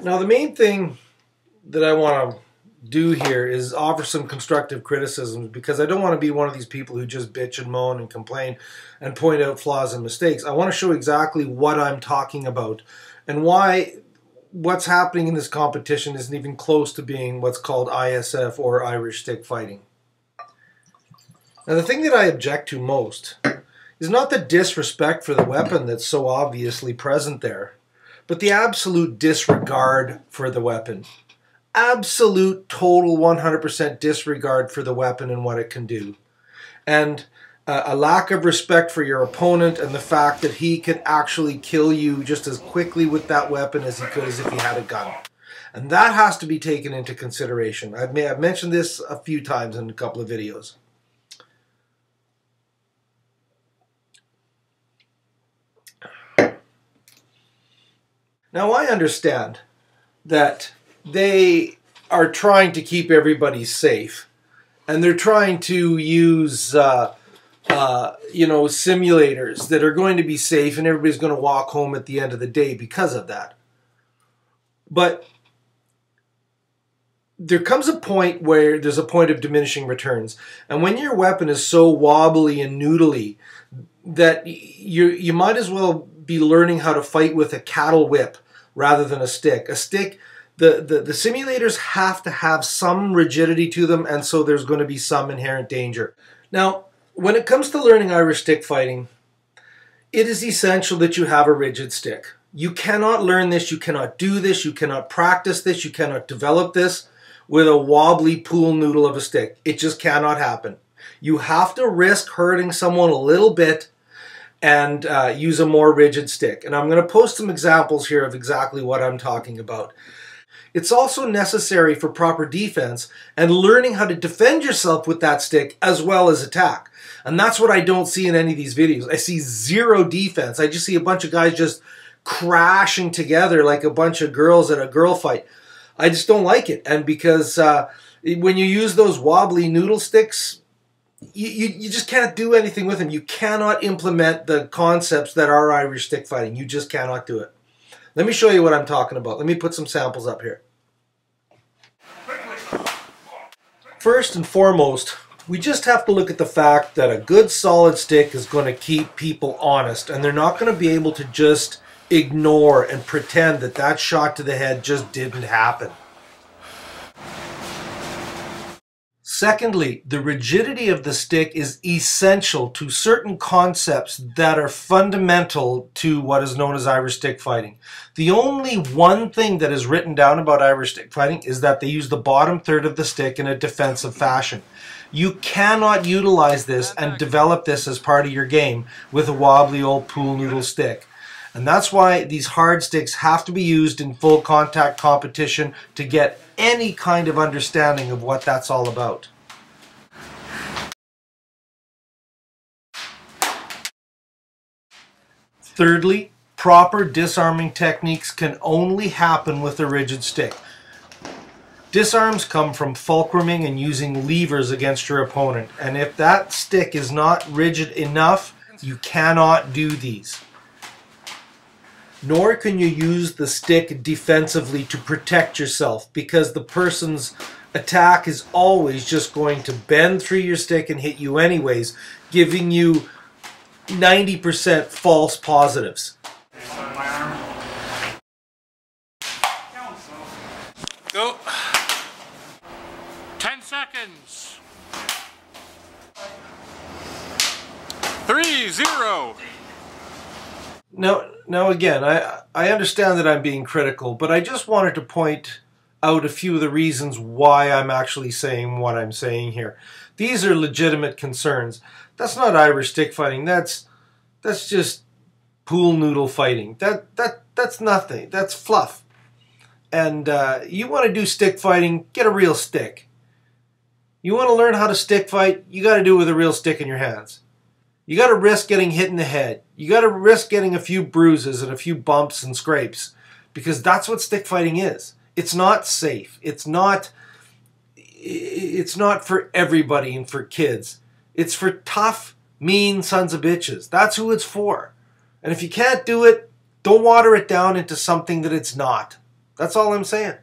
Now the main thing that I want to do here is offer some constructive criticisms, because I don't want to be one of these people who just bitch and moan and complain and point out flaws and mistakes. I want to show exactly what I'm talking about and why what's happening in this competition isn't even close to being what's called ISF or Irish stick fighting. Now the thing that I object to most is not the disrespect for the weapon that's so obviously present there, but the absolute disregard for the weapon. Absolute, total, 100% disregard for the weapon and what it can do. And a lack of respect for your opponent and the fact that he could actually kill you just as quickly with that weapon as he could as if he had a gun. And that has to be taken into consideration. I've mentioned this a few times in a couple of videos. Now I understand that they are trying to keep everybody safe, and they're trying to use simulators that are going to be safe, and everybody's going to walk home at the end of the day because of that. But there comes a point where there's a point of diminishing returns, and when your weapon is so wobbly and noodly that you might as well be learning how to fight with a cattle whip rather than a stick. A stick, the simulators have to have some rigidity to them, and so there's going to be some inherent danger. Now, when it comes to learning Irish stick fighting, it is essential that you have a rigid stick. You cannot learn this, you cannot do this, you cannot practice this, you cannot develop this with a wobbly pool noodle of a stick. It just cannot happen. You have to risk hurting someone a little bit and use a more rigid stick. And I'm going to post some examples here of exactly what I'm talking about. It's also necessary for proper defense and learning how to defend yourself with that stick as well as attack. And that's what I don't see in any of these videos. I see zero defense. I just see a bunch of guys just crashing together like a bunch of girls at a girl fight. I just don't like it. And because when you use those wobbly noodle sticks, you just can't do anything with them. You cannot implement the concepts that are Irish stick fighting. You just cannot do it. Let me show you what I'm talking about. Let me put some samples up here. First and foremost, we just have to look at the fact that a good solid stick is going to keep people honest, and they're not going to be able to just ignore and pretend that that shot to the head just didn't happen. Secondly, the rigidity of the stick is essential to certain concepts that are fundamental to what is known as Irish stick fighting. The only one thing that is written down about Irish stick fighting is that they use the bottom third of the stick in a defensive fashion. You cannot utilize this and develop this as part of your game with a wobbly old pool noodle stick. And that's why these hard sticks have to be used in full contact competition to get any kind of understanding of what that's all about. Thirdly, proper disarming techniques can only happen with a rigid stick. Disarms come from fulcruming and using levers against your opponent, and if that stick is not rigid enough, you cannot do these. Nor can you use the stick defensively to protect yourself, because the person's attack is always just going to bend through your stick and hit you anyways, giving you 90% false positives. Go. 10 seconds. 3-0. Now again, I understand that I'm being critical, but I just wanted to point out a few of the reasons why I'm actually saying what I'm saying here. These are legitimate concerns. That's not Irish stick fighting. That's just pool noodle fighting. That's nothing. That's fluff. And you want to do stick fighting, get a real stick. You want to learn how to stick fight, you got to do it with a real stick in your hands. You got to risk getting hit in the head. You got to risk getting a few bruises and a few bumps and scrapes, because that's what stick fighting is. It's not safe. It's not for everybody and for kids. It's for tough, mean sons of bitches. That's who it's for. And if you can't do it, don't water it down into something that it's not. That's all I'm saying.